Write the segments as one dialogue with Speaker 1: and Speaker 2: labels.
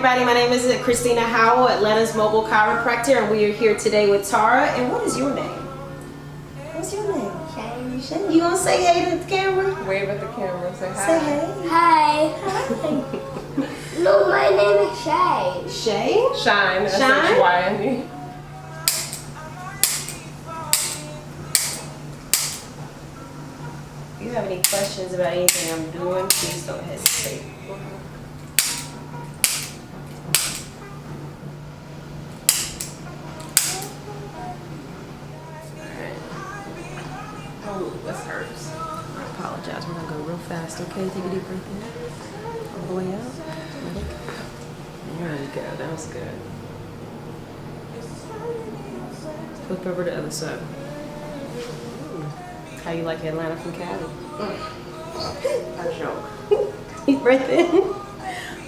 Speaker 1: everybody, my name is Kristina Howell, Atlanta's mobile chiropractor, and we are here today with Tara. And what is your name? What's your name? Shay. You gonna say hey to the camera?
Speaker 2: Wave at the camera, say hi.
Speaker 1: Say hey.
Speaker 3: Hi. No, my name is Shay.
Speaker 1: Shay?
Speaker 2: Shine.
Speaker 1: Shine?
Speaker 2: S-H-Y-N-E.
Speaker 1: If you have any questions about anything I'm doing, please don't hesitate.
Speaker 2: Oh, this hurts.
Speaker 1: I apologize. We're gonna go real fast, okay? Take a deep breath in. All the way out. Let it go. There we go. That was good. Flip over to the other side. How you like Atlanta from Cali?
Speaker 2: I joke.
Speaker 1: Deep breath in.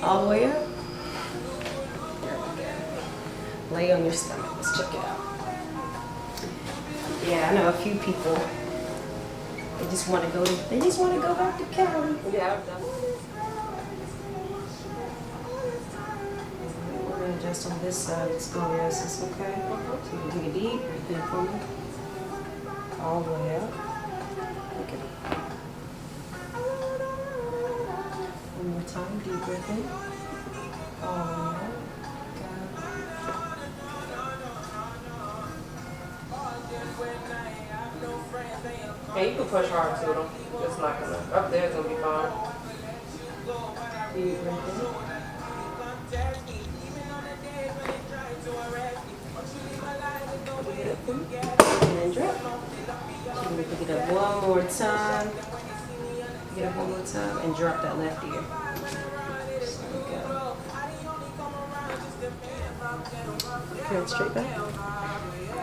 Speaker 1: All the way up. There we go. Lay on your stomach. Let's check it out. Yeah, I know a few people. They just want to go back to Cali.
Speaker 2: Yeah, I've done it.
Speaker 1: We're gonna adjust on this side of scoliosis, okay? So you can take a deep breath in for me. All the way out. Okay. One more time, deep breath in. All the way out.
Speaker 2: Yeah, you can push hard to them. Just not gonna. Up there's gonna be fine.
Speaker 1: Deep breath in. And then drop. So you're gonna pick it up one more time. Pick it up one more time and drop that left ear. So we go. Good, straight back.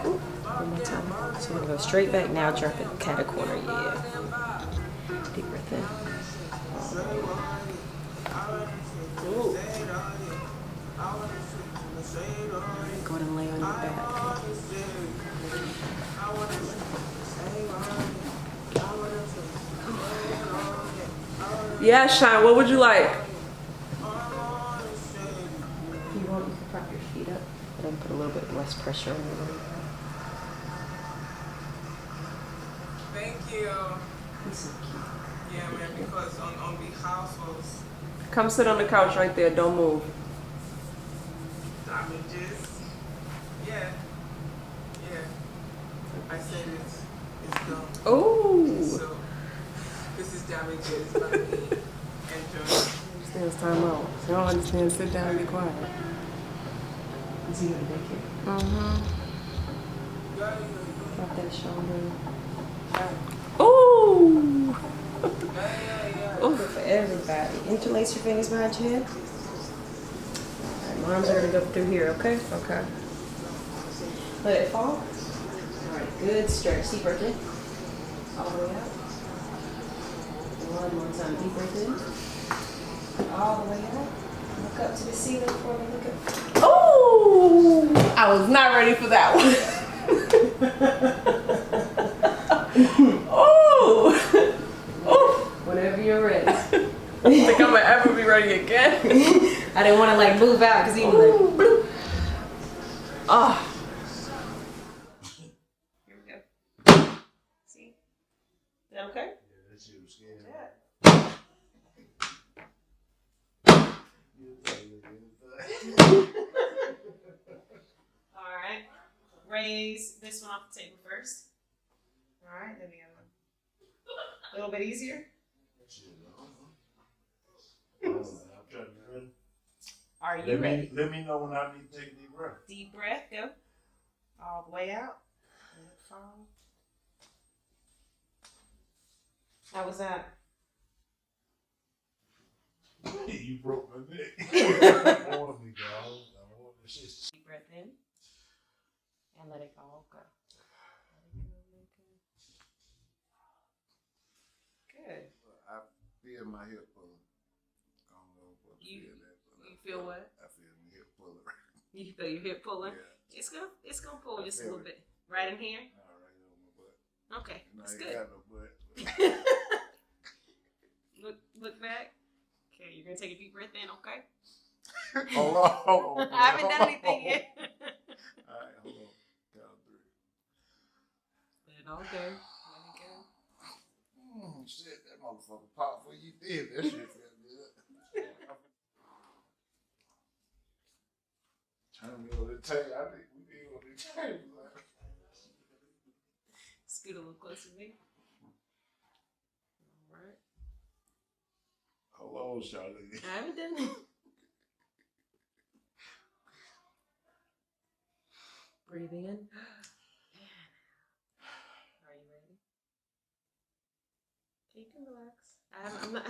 Speaker 1: One more time. So we're gonna go straight back now, drop it cat a corner, yeah. Deep breath in. Ooh. Go ahead and lay on your back.
Speaker 2: Yeah, Shine, what would you like?
Speaker 1: If you want, you can prop your feet up and put a little bit less pressure on your leg.
Speaker 4: Thank you.
Speaker 1: He's so cute.
Speaker 4: Yeah, man, because on behalf of
Speaker 2: Come sit on the couch right there. Don't move.
Speaker 4: damages, yeah. I said it's done.
Speaker 2: Oh.
Speaker 4: So this is damages by me entering.
Speaker 2: Understands time out. You don't understand. Sit down and be quiet.
Speaker 1: Is he gonna make it?
Speaker 2: Mm-hmm.
Speaker 1: Drop that shoulder.
Speaker 2: Ooh.
Speaker 1: Good for everybody. Interlace your fingers behind your head. Alright, my arms are gonna go through here, okay?
Speaker 2: Okay.
Speaker 1: Let it fall. Alright, good stretch. Deep breath in. All the way out. One more time. Deep breath in. All the way out. Look up to the ceiling for me. Look up.
Speaker 2: Oh! I was not ready for that one. Oh! Oh!
Speaker 1: Whenever you're ready.
Speaker 2: I don't think I'm gonna ever be ready again.
Speaker 1: I didn't want to like move out because he was like, bloop.
Speaker 2: Ah.
Speaker 1: Here we go. See? Is that okay?
Speaker 5: Yeah, that shit was scary.
Speaker 1: All right. Raise this one off the table first. All right. Then we have a little bit easier.
Speaker 5: I'm trying to be ready.
Speaker 1: Are you ready?
Speaker 5: Let me know when I need to take a deep breath.
Speaker 1: Deep breath. Go. All the way out. Let it fall. How was that?
Speaker 5: You broke my neck. I want me, dog. I want this shit.
Speaker 1: Deep breath in. And let it all go. Let it go. Good.
Speaker 5: I feel my hip pulling. I don't know what I feel that.
Speaker 1: You feel what?
Speaker 5: I feel my hip pulling.
Speaker 1: You feel your hip pulling?
Speaker 5: Yeah.
Speaker 1: It's gonna pull just a little bit. Right in here?
Speaker 5: All right, on my butt.
Speaker 1: Okay,
Speaker 5: And I
Speaker 1: that's
Speaker 5: ain't
Speaker 1: good.
Speaker 5: got no butt.
Speaker 1: Look back. Okay, you're gonna take a deep breath in, okay?
Speaker 5: Hold on.
Speaker 2: I haven't done anything yet.
Speaker 5: Alright, hold on. Count 3.
Speaker 2: Let it all go. Let it go.
Speaker 5: Shit, that motherfucker popped before you did. That shit felt good. Turn me over the table. I think we did on the table.
Speaker 2: Scoot a little closer to me. All right.
Speaker 5: Hello, Charlie.
Speaker 2: I haven't done it. Breathe in. Are you ready? You can relax. I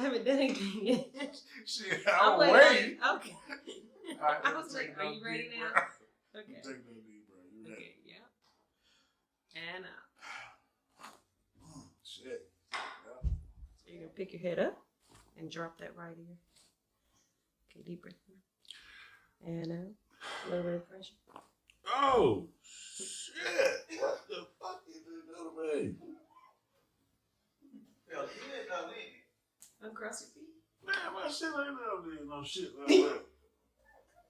Speaker 2: haven't done anything yet.
Speaker 5: Shit,
Speaker 2: I'm
Speaker 5: I'm
Speaker 2: waiting.
Speaker 5: waiting.
Speaker 2: Okay. I was like, are you ready now? Okay.
Speaker 5: Take that deep breath. You ready?
Speaker 2: Okay, yeah. And up.
Speaker 5: Shit. Yeah.
Speaker 2: So you're going to pick your head up and drop that right ear. Okay, deep breath in. And out. A little bit of pressure.
Speaker 5: Oh, shit. What the fuck you do to me? Hell, you ain't done it.
Speaker 2: Uncross your feet.
Speaker 5: Man, my shit ain't never did no shit like that.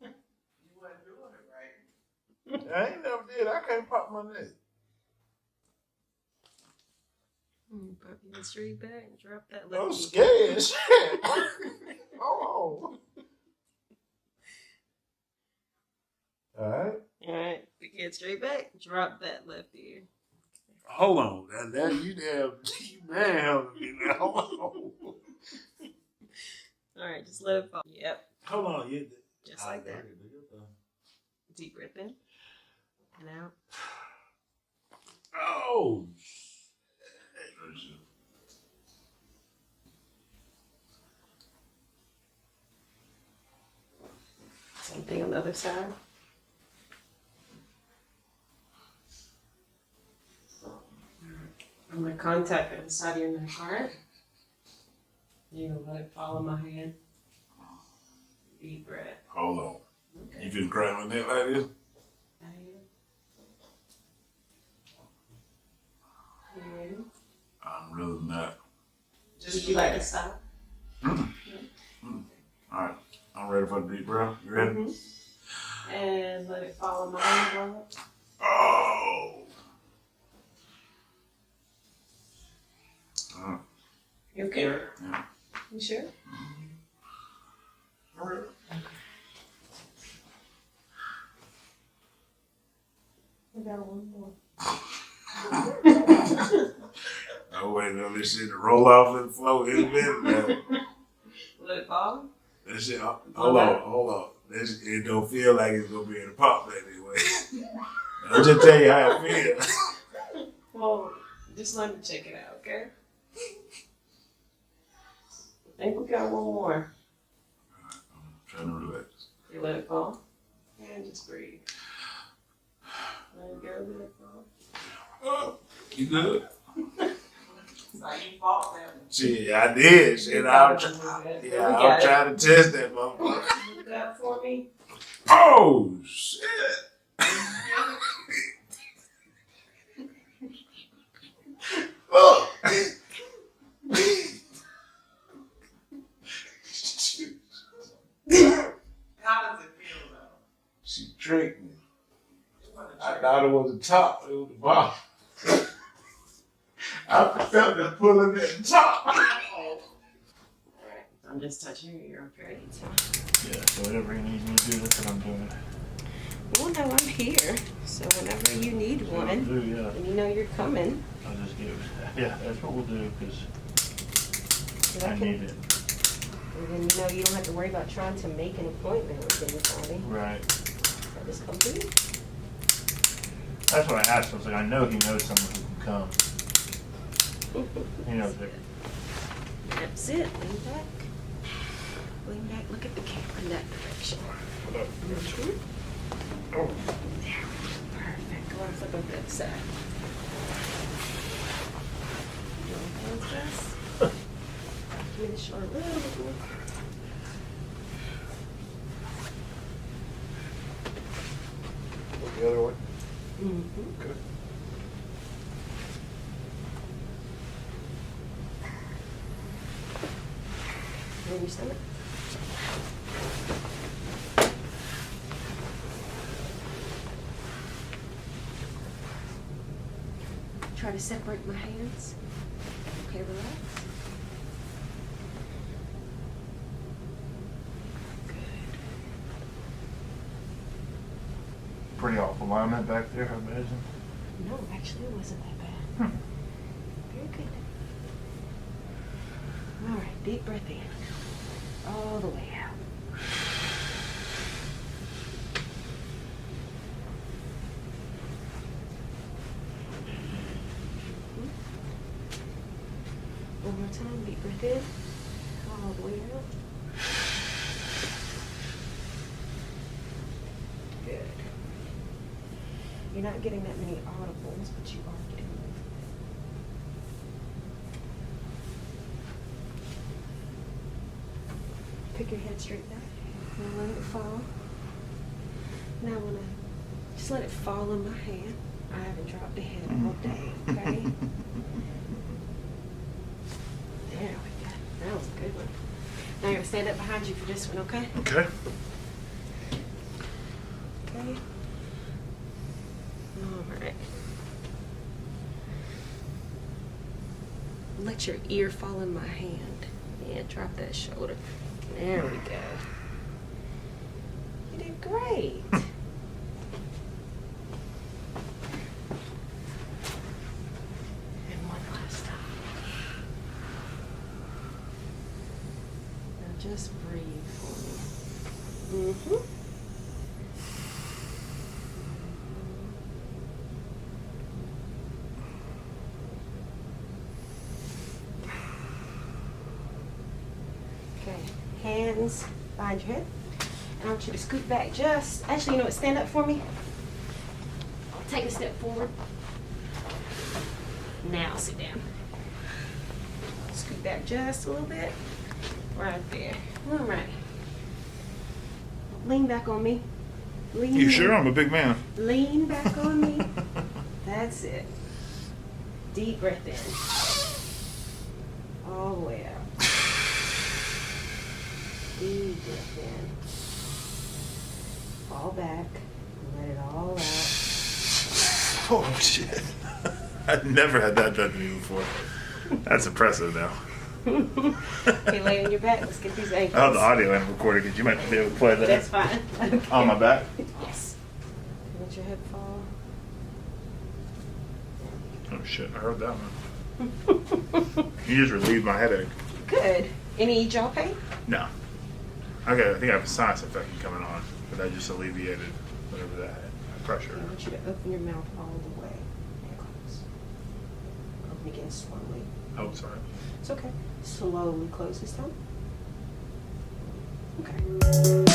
Speaker 4: You wasn't doing it right.
Speaker 5: I ain't never did. I can't pop my neck.
Speaker 2: Pop your straight back and drop that left
Speaker 5: I'm
Speaker 2: knee.
Speaker 5: scared. Shit. Hold on. All right.
Speaker 2: All right. Pick your head straight back. Drop that left ear.
Speaker 5: Hold on. That you damn me now. Hold on.
Speaker 2: All right. Just let it fall. Yep.
Speaker 5: Hold on. You
Speaker 2: Just like that. Deep breath in and out.
Speaker 5: Oh.
Speaker 2: Same thing on the other side. I'm going to contact the other side of your neck, all right? You're going to let it follow my hand. Deep breath.
Speaker 5: Hold on.
Speaker 2: Okay.
Speaker 5: You finna crack my neck like this?
Speaker 2: I am. You ready?
Speaker 5: I'm really not.
Speaker 2: Would you like to stop?
Speaker 5: Alright. I'm ready for the deep breath. You ready?
Speaker 2: Mm-hmm. And let it follow my hand.
Speaker 5: Oh.
Speaker 2: You okay?
Speaker 5: Yeah.
Speaker 2: You sure?
Speaker 5: Alright.
Speaker 2: I got one more.
Speaker 5: I'm waiting on this shit to roll off and flow in a minute now.
Speaker 2: Let it fall?
Speaker 5: That shit, hold on. It don't feel like it's gonna be in the pop that anyway. I'll just tell you how it feels.
Speaker 2: Well, just let me check it out, okay? I think we got one more.
Speaker 5: I'm trying to relax.
Speaker 2: You let it fall. And just breathe. Let it go, let it fall.
Speaker 5: Oh, you good?
Speaker 4: It's like you fought them.
Speaker 5: Shit, I did. Shit, I'm trying to test that motherfucker.
Speaker 2: Look that for me.
Speaker 5: Oh, shit. Look.
Speaker 4: How does it feel though?
Speaker 5: She tricked me. I thought it was the top. It was the bottom. I felt it pulling at the top.
Speaker 2: Alright. I'm just touching your ear, okay?
Speaker 6: Yeah, so whatever you need me to do, that's what I'm doing.
Speaker 2: Well, no, I'm here. So whenever you need
Speaker 6: That's what I'll
Speaker 2: one,
Speaker 6: do, yeah.
Speaker 2: and you know you're coming,
Speaker 6: I'll just give. Yeah, that's what we'll do, because I need it.
Speaker 2: And then you know you don't have to worry about trying to make an appointment with anybody.
Speaker 6: Right.
Speaker 2: I just come to you.
Speaker 6: That's what I asked. I was like, I know he knows someone who can come. He knows it.
Speaker 2: That's it. Lean back. Lean back. Look at the camera in that direction. Mhm.
Speaker 5: Oh.
Speaker 2: There. Perfect. Go and flip over that side. Hands fast. Give me the shoulder a little bit more.
Speaker 5: The other way.
Speaker 2: Mm-hmm.
Speaker 5: Okay.
Speaker 2: Move your stomach. Try to separate my hands. Okay, relax. Good.
Speaker 6: Pretty off alignment back there, I imagine.
Speaker 2: No, actually, it wasn't that bad. Very good. All right, deep breath in. All the way out. One more time, deep breath in. All the way out. Good. You're not getting that many audibles, but you are getting them. Pick your head straight back. Now let it fall. Now I want to just let it fall in my hand. I haven't dropped the head all day, okay? There we go. That was a good one. Now you're going to stand up behind you for this one, okay?
Speaker 6: Okay.
Speaker 2: Okay. All right. Let your ear fall in my hand. And drop that shoulder. There we go. You did great. And one last time. Now just breathe for me. Mm-hmm. Okay, hands behind your head. And I want you to scoot back just, actually, you know what, stand up for me. Take a step forward. Now sit down. Scoot back just a little bit. Right there. All right. Lean back on me. Lean
Speaker 6: You sure?
Speaker 2: back.
Speaker 6: I'm a big man.
Speaker 2: Lean back on me. That's it. Deep breath in. All the way out. Deep breath in. Fall back. Let it all out.
Speaker 6: Oh, shit. I've never had that done to me before. That's impressive now.
Speaker 2: Okay, lay on your back. Let's get these ankles.
Speaker 6: I have the audio and recorded because you might be able to play that.
Speaker 2: That's fine. Okay.
Speaker 6: On my back?
Speaker 2: Yes. Let your head fall.
Speaker 6: Oh, shit. I heard that one. You just relieved my headache.
Speaker 2: Good. Any jaw pain?
Speaker 6: No. Okay, I think I have a sinus infection coming on, but I just alleviated whatever that pressure.
Speaker 2: I want you to open your mouth all the way and close. Open again slowly.
Speaker 6: Oh, sorry.
Speaker 2: It's okay. Slowly close this time. Okay.